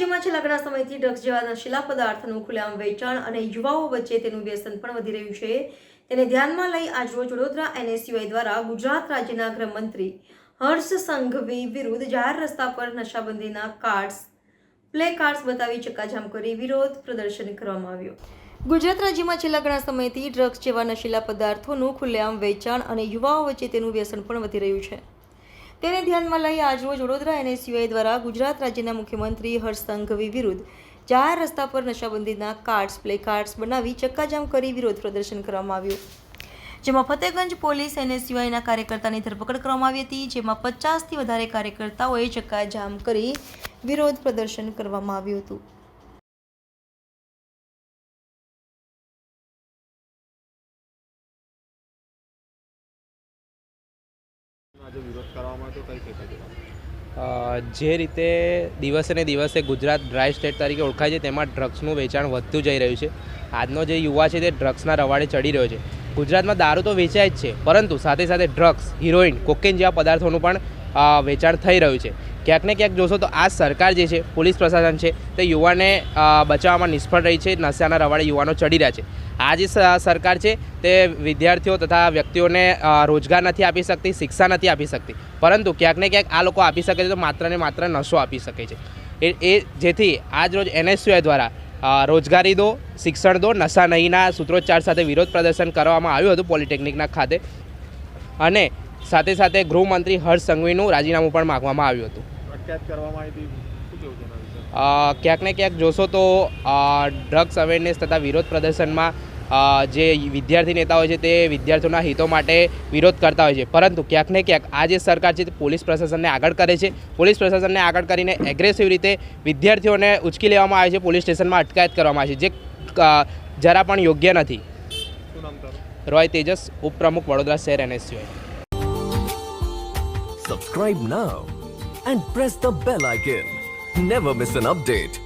રાજ્યમાં છેલ્લા ઘણા સમયથી ડ્રગ્સ જેવા નશીલા પદાર્થનું ખુલ્લેઆમ વેચાણ અને યુવાઓ વચ્ચે તેનું વ્યસન પણ વધી રહ્યું છે. તેને ધ્યાનમાં લઈ આજરોજ વડોદરા NSUI દ્વારા ગુજરાત રાજ્યના ગૃહમંત્રી હર્ષ સંઘવી વિરુદ્ધ જાહેર રસ્તા પર નશાબંધીના કાર્ડ્સ પ્લે કાર્ડ્સ બતાવી ચક્કાજામ કરી વિરોધ પ્રદર્શન કરવામાં આવ્યું. ગુજરાત રાજ્યમાં છેલ્લા ઘણા સમયથી ડ્રગ્સ જેવા નશીલા પદાર્થોનું ખુલ્લેઆમ વેચાણ અને યુવાઓ વચ્ચે તેનું વ્યસન પણ વધી રહ્યું છે. તેને ધ્યાનમાં લઈ આજરોજ વડોદરા NSUI દ્વારા ગુજરાત રાજ્યના મુખ્યમંત્રી હર્ષ સંઘવી વિરુદ્ધ જાહેર રસ્તા પર નશાબંધીના કાર્ડ્સ પ્લે કાર્ડ્સ બનાવી ચક્કાજામ કરી વિરોધ પ્રદર્શન કરવામાં આવ્યું, જેમાં ફતેગંજ પોલીસ NSUIના કાર્યકર્તાની ધરપકડ કરવામાં આવી હતી, જેમાં 50થી વધારે કાર્યકર્તાઓએ ચક્કાજામ કરી વિરોધ પ્રદર્શન કરવામાં આવ્યું હતું. જે રીતે દિવસે ને દિવસે ગુજરાત ડ્રાય સ્ટેટ તરીકે ઓળખાય છે તેમાં ડ્રગ્સનું વેચાણ વધતું જઈ રહ્યું છે. આજનો જે યુવા છે તે ડ્રગ્સના રવાડે ચડી રહ્યો છે. ગુજરાતમાં દારૂ તો વેચાય જ છે, પરંતુ સાથે સાથે ડ્રગ્સ, હિરોઈન, કોકેન જેવા પદાર્થોનું પણ વેચાણ થઈ રહ્યું છે. ક્યાંક ને ક્યાંક જોશો તો આ સરકાર જે છે, પોલીસ પ્રશાસન છે, તે યુવાને બચાવવામાં નિષ્ફળ રહી છે. નશાના રવાડે યુવાનો ચડી રહ્યા છે. આ જે સરકાર છે તે વિદ્યાર્થીઓ તથા વ્યક્તિઓને રોજગાર નથી આપી શકતી, શિક્ષા નથી આપી શકતી, પરંતુ ક્યાંક ને ક્યાંક આ લોકો આપી શકે છે તો માત્ર ને માત્ર નશો આપી શકે છે. જેથી આજ રોજ NSUI દ્વારા રોજગારી દો, શિક્ષણ દો, નશા નહીંના સૂત્રોચ્ચાર સાથે વિરોધ પ્રદર્શન કરવામાં આવ્યું હતું પોલિટેકનિકના ખાતે, અને સાથે સાથે ગૃહમંત્રી હર્ષ સંઘવીનું રાજીનામું પણ માગવામાં આવ્યું હતું. ક્યાંક ને ક્યાંક જોશો તો ડ્રગ્સ અવેરનેસ તથા વિરોધ પ્રદર્શનમાં જે વિદ્યાર્થી નેતાઓ છે તે વિદ્યાર્થીઓના હિતો માટે વિરોધ કરતા હોય છે, પરંતુ ક્યાંક ને ક્યાંક આ જે સરકાર છે તે પોલીસ પ્રશાસનને આગળ કરે છે. પોલીસ પ્રશાસનને આગળ કરીને એગ્રેસિવ રીતે વિદ્યાર્થીઓને ઉચકી લેવામાં આવે છે, પોલીસ સ્ટેશનમાં અટકાયત કરવામાં આવે છે, જે જરા પણ યોગ્ય નથી. રોય તેજસ, ઉપપ્રમુખ, વડોદરા શહેર NSUI. Subscribe now and press the bell icon. Never miss an update.